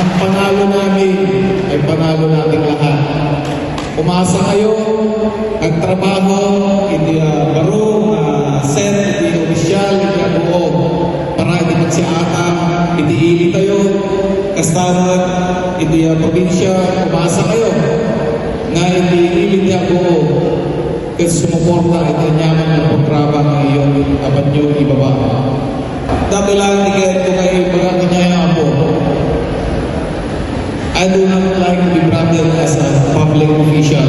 ang panalo namin ay panalo nating lahat. Umasa kayo, nagtrabaho, hindi baro, set, hindi opisyal, hindi buo. Para hindi magsiatang, hindi ili kayo, kastanan, hindi probinsya, umasa kayo. Nga hindi ili niya buo. Kasi sumuporta, ito nyaman ng programa ng iyong abad nyo ibaba. Dami lang tigay ko kayo mga kanyaya po. I do not like to be branded as a public official.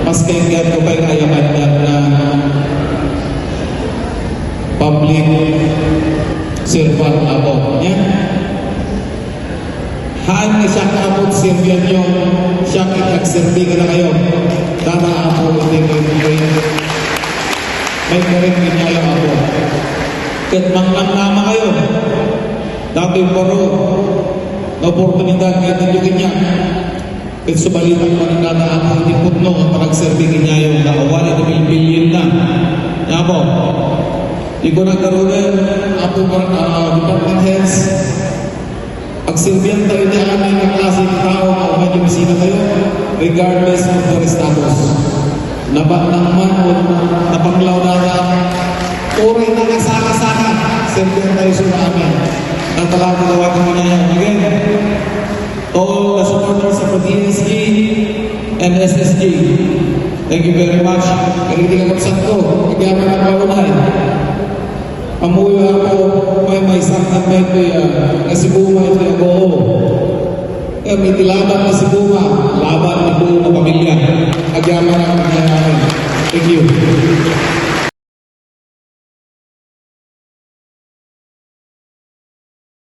Mas kaya ko kayo ayaman na public servant ako. Yeah? Haan na siya kaabot serbian nyo, siya kikagserbi ka na kayo. Dana ako, may karin niya ako. Kahit nama kayo, dati paro, na oportunidad kahit nilugin niya. Kahit subalitan mo ng dana ako, hindi putno, ang pagserbi niya yung nakawala na bilbilyon na. Kaya po, di ko nagkaroon ako department heads. Pagsilbihan tayo niya kami ng klase ng tao na umay lumisina kayo, regardless of their status. Naba naman o napanglaw na oray na nasaka-saka, silbihan tayo sa amin. Natalaga gawa kami na yan. Again, all the supporters of the DSG and SSG, thank you very much. Kalitig ako sa ito, nagyaman ang bawalay. Pamuyo ako, may sakit may ito nasibuma ito yung buo. Kaya may tilaban na sibuma, laban ng buong pamilya. Agyaman ang pamilya namin. Thank you.